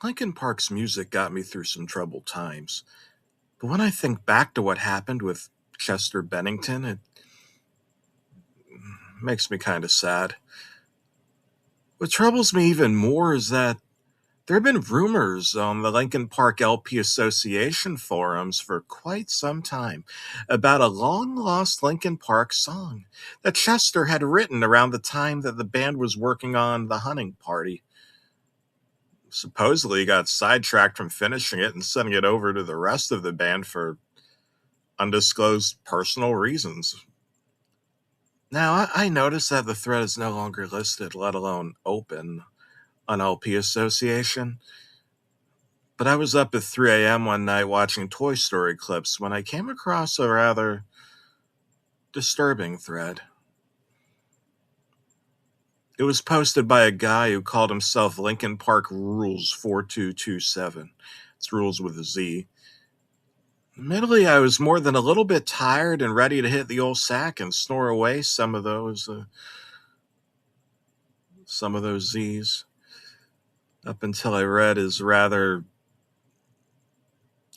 Linkin Park's music got me through some troubled times, but when I think back to what happened with Chester Bennington, it makes me kind of sad. What troubles me even more is that there have been rumors on the Linkin Park LP Association forums for quite some time about a long lost Linkin Park song that Chester had written around the time that the band was working on The Hunting Party. Supposedly, he got sidetracked from finishing it and sending it over to the rest of the band for undisclosed personal reasons. Now, I noticed that the thread is no longer listed, let alone open, on LP Association. But I was up at 3 a.m. one night watching Toy Story clips when I came across a rather disturbing thread. It was posted by a guy who called himself Linkin Park Rules 4227. It's rules with a Z. Admittedly, I was more than a little bit tired and ready to hit the old sack and snore away some of those Z's. Up until I read his rather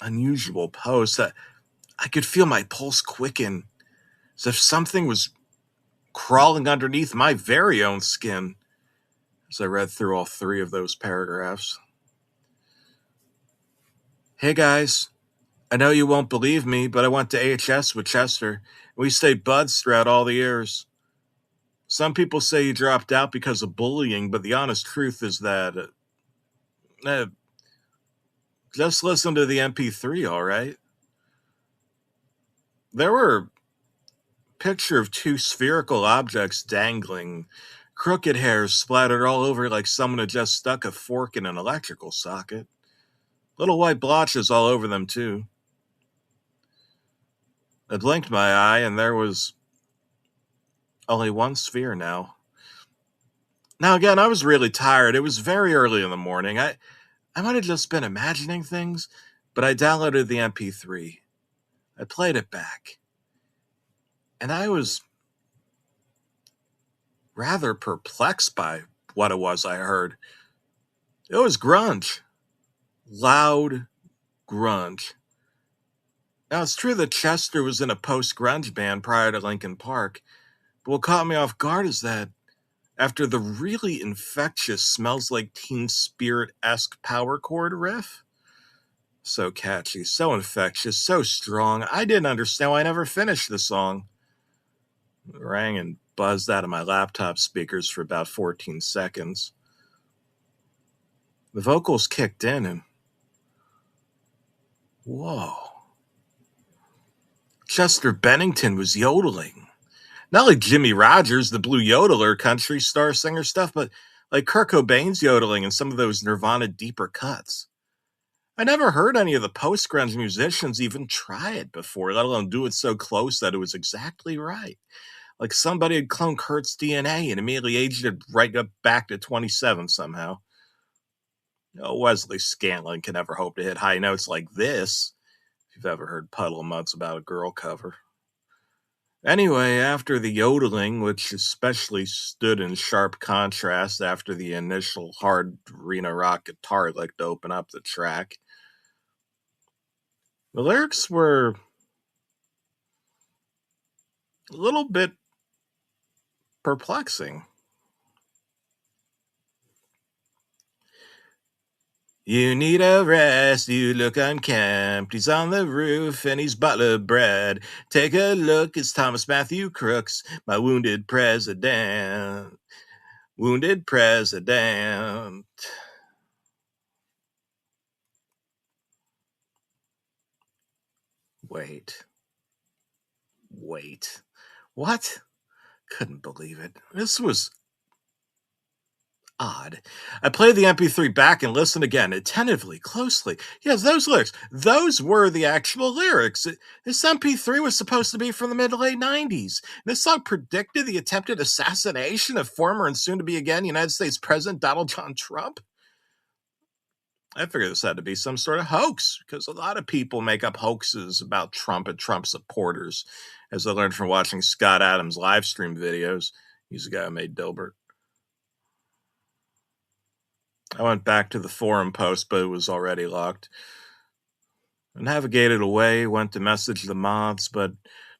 unusual post, I could feel my pulse quicken, as if something was crawling underneath my very own skin as I read through all three of those paragraphs. Hey guys, I know you won't believe me, but I went to AHS with Chester, and we stayed buds throughout all the years. Some people say he dropped out because of bullying, but the honest truth is that just listen to the MP3, all right? There were a picture of two spherical objects dangling, crooked hairs splattered all over like someone had just stuck a fork in an electrical socket. Little white blotches all over them, too. I blinked my eye, and there was only one sphere now. Now, again, I was really tired. It was very early in the morning. I might have just been imagining things, but I downloaded the MP3. I played it back. And I was rather perplexed by what it was I heard. It was grunge. Loud grunge. Now, it's true that Chester was in a post-grunge band prior to Linkin Park, but what caught me off guard is that after the really infectious Smells Like Teen Spirit-esque power chord riff, so catchy, so infectious, so strong, I didn't understand why I never finished the song. It rang and buzzed out of my laptop speakers for about 14 seconds. The vocals kicked in and whoa. Chester Bennington was yodeling. Not like Jimmy Rogers, the blue yodeler country star singer stuff, but like Kurt Cobain's yodeling and some of those Nirvana deeper cuts. I never heard any of the post-grunge musicians even try it before, let alone do it so close that it was exactly right. Like somebody had cloned Kurt's DNA and immediately aged it right up back to 27 somehow. No Wesley Scantlin can ever hope to hit high notes like this, if you've ever heard Puddle of Muds About a Girl cover. Anyway, after the yodeling, which especially stood in sharp contrast after the initial hard arena rock guitar lick to open up the track, the lyrics were a little bit perplexing. You need a rest, you look unkempt. He's on the roof and he's butler bread. Take a look, it's Thomas Matthew Crooks, my wounded president. Wounded president. Wait. What? Couldn't believe it. This was odd. I played the MP3 back and listened again, attentively, closely. Yes, those lyrics. Those were the actual lyrics. This MP3 was supposed to be from the mid to late 90s. This song predicted the attempted assassination of former and soon-to-be again United States President Donald John Trump. I figured this had to be some sort of hoax, because a lot of people make up hoaxes about Trump and Trump supporters, as I learned from watching Scott Adams' live stream videos. He's the guy who made Dilbert. I went back to the forum post, but it was already locked. I navigated away, went to message the mods, but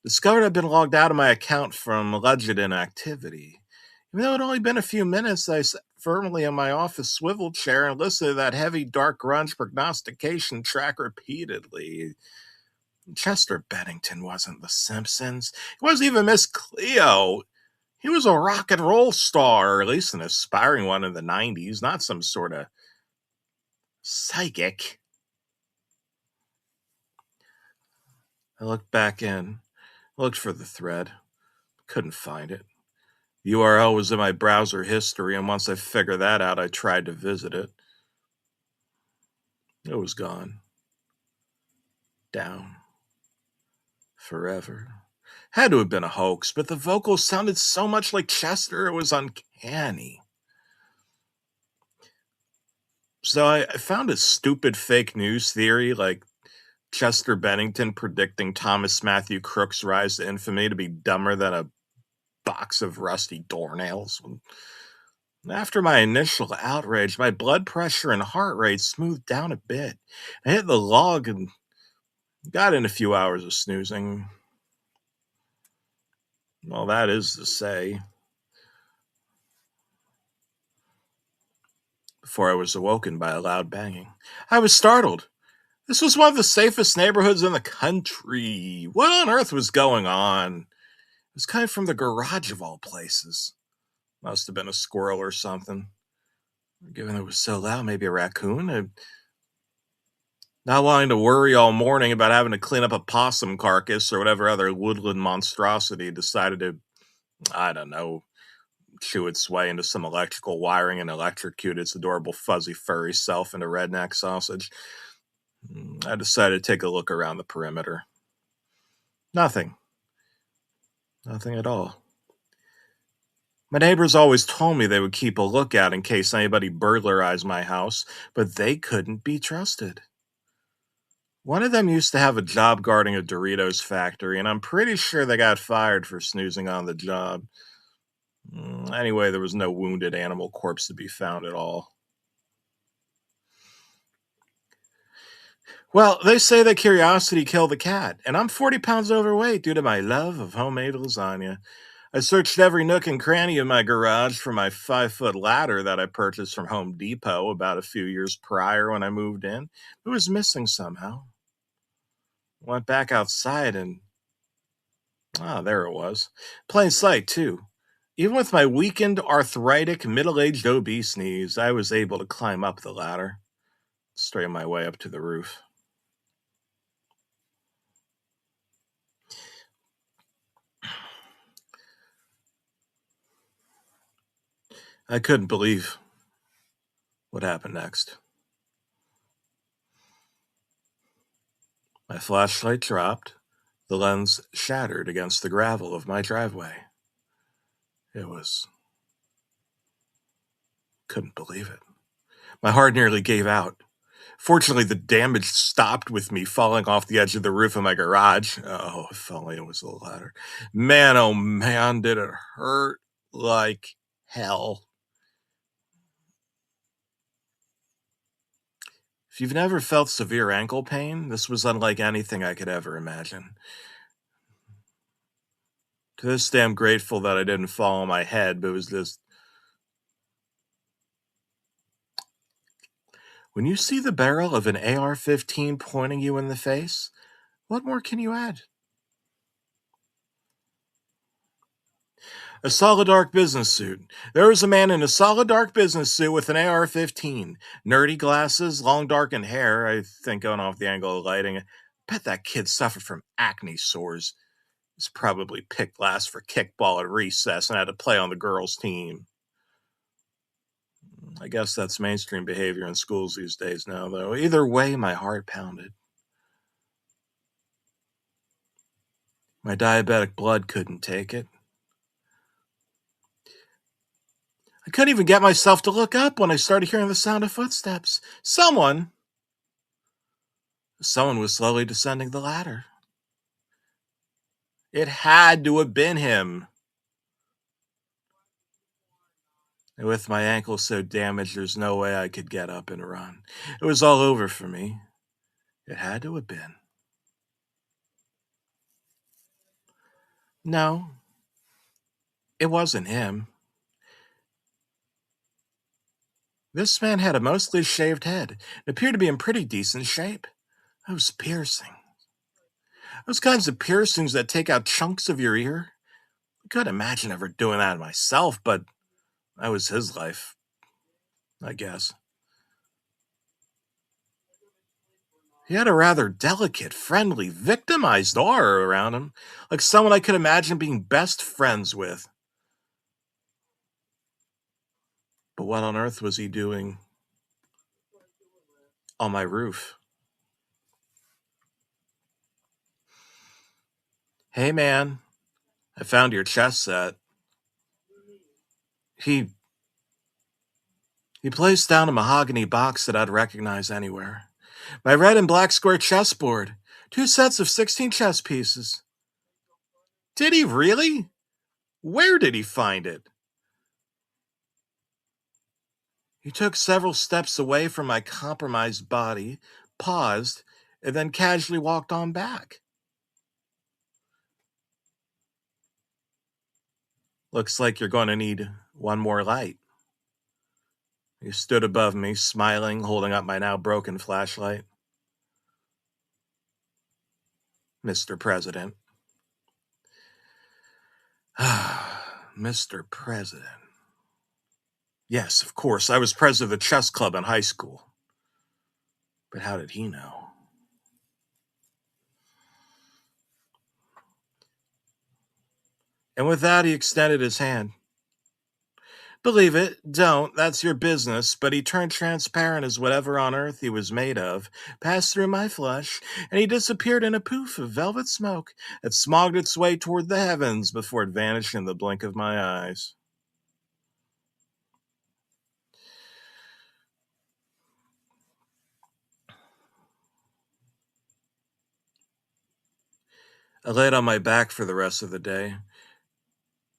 discovered I'd been logged out of my account from alleged inactivity. Even though it had only been a few minutes, I sat firmly in my office swivel chair and listened to that heavy dark grunge prognostication track repeatedly. Chester Bennington wasn't The Simpsons. He wasn't even Miss Cleo. He was a rock and roll star, or at least an aspiring one in the 90s, not some sort of psychic. I looked back in, looked for the thread, couldn't find it. The URL was in my browser history, and once I figured that out, I tried to visit it. It was gone. Down. Forever. Had to have been a hoax, but the vocals sounded so much like Chester, it was uncanny. So I found a stupid fake news theory like Chester Bennington predicting Thomas Matthew Crook's rise to infamy to be dumber than a box of rusty doornails. After my initial outrage, my blood pressure and heart rate smoothed down a bit. I hit the log and got in a few hours of snoozing. Well, that is to say, before I was awoken by a loud banging. I was startled. This was one of the safest neighborhoods in the country. What on earth was going on? It was coming from the garage of all places. Must have been a squirrel or something. Given it was so loud, maybe a raccoon. Not wanting to worry all morning about having to clean up a possum carcass or whatever other woodland monstrosity decided to, I don't know, chew its way into some electrical wiring and electrocute its adorable fuzzy furry self into redneck sausage. I decided to take a look around the perimeter. Nothing. Nothing at all. My neighbors always told me they would keep a lookout in case anybody burglarized my house, but they couldn't be trusted. One of them used to have a job guarding a Doritos factory, and I'm pretty sure they got fired for snoozing on the job. Anyway, there was no wounded animal corpse to be found at all. Well, they say that curiosity killed the cat, and I'm 40 pounds overweight due to my love of homemade lasagna. I searched every nook and cranny of my garage for my 5-foot ladder that I purchased from Home Depot about a few years prior when I moved in. It was missing somehow. Went back outside and, there it was. Plain sight, too. Even with my weakened, arthritic, middle-aged, obese knees, I was able to climb up the ladder, straighten my way up to the roof. I couldn't believe what happened next. My flashlight dropped, the lens shattered against the gravel of my driveway. Couldn't believe it. My heart nearly gave out. Fortunately, the damage stopped with me falling off the edge of the roof of my garage. Oh, if only it was a ladder. Man, oh man, did it hurt like hell. If you've never felt severe ankle pain, this was unlike anything I could ever imagine. To this day, I'm grateful that I didn't fall on my head, but it was just... When you see the barrel of an AR-15 pointing you in the face, what more can you add? A solid dark business suit. There was a man in a solid dark business suit with an AR-15. Nerdy glasses, long darkened hair, I think going off the angle of lighting. I bet that kid suffered from acne sores. He was probably picked last for kickball at recess and had to play on the girls' team. I guess that's mainstream behavior in schools these days now, though. Either way, my heart pounded. My diabetic blood couldn't take it. I couldn't even get myself to look up when I started hearing the sound of footsteps. Someone was slowly descending the ladder. It had to have been him. And with my ankle so damaged, there's no way I could get up and run. It was all over for me. It had to have been. No, it wasn't him. This man had a mostly shaved head and appeared to be in pretty decent shape. Those piercings. Those kinds of piercings that take out chunks of your ear. I couldn't imagine ever doing that myself, but that was his life, I guess. He had a rather delicate, friendly, victimized aura around him, like someone I could imagine being best friends with. But what on earth was he doing on my roof? Hey man, I found your chess set. He he placed down a mahogany box that I'd recognize anywhere. My red and black square chessboard. 2 sets of 16 chess pieces. Did he really? Where did he find it? He took several steps away from my compromised body, paused, and then casually walked on back. Looks like you're going to need one more light. He stood above me, smiling, holding up my now broken flashlight. Mr. President. Mr. President. Yes, of course, I was president of the chess club in high school. But how did he know? And with that, he extended his hand. Believe it, don't, that's your business, but he turned transparent as whatever on earth he was made of, passed through my flesh, and he disappeared in a poof of velvet smoke that smogged its way toward the heavens before it vanished in the blink of my eyes. I laid on my back for the rest of the day.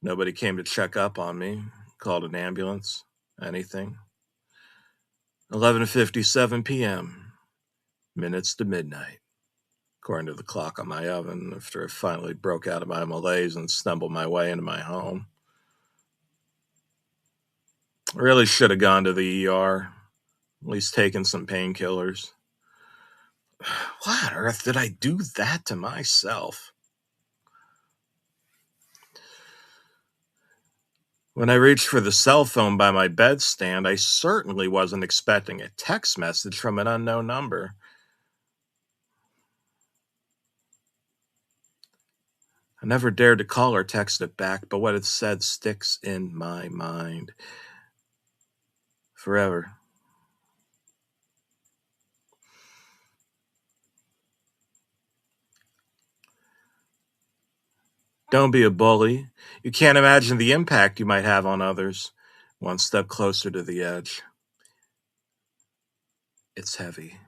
Nobody came to check up on me, called an ambulance, anything. 11:57 p.m., minutes to midnight, according to the clock on my oven, after I finally broke out of my malaise and stumbled my way into my home. I really should have gone to the ER, at least taken some painkillers. Why on earth did I do that to myself? When I reached for the cell phone by my bedstand, I certainly wasn't expecting a text message from an unknown number. I never dared to call or text it back, but what it said sticks in my mind forever. Don't be a bully. You can't imagine the impact you might have on others. One step closer to the edge. It's heavy.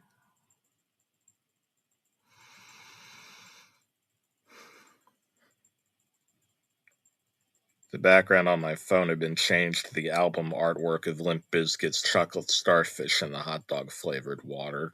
The background on my phone had been changed to the album artwork of Limp Bizkit's Chocolate Starfish and the hot dog flavored water.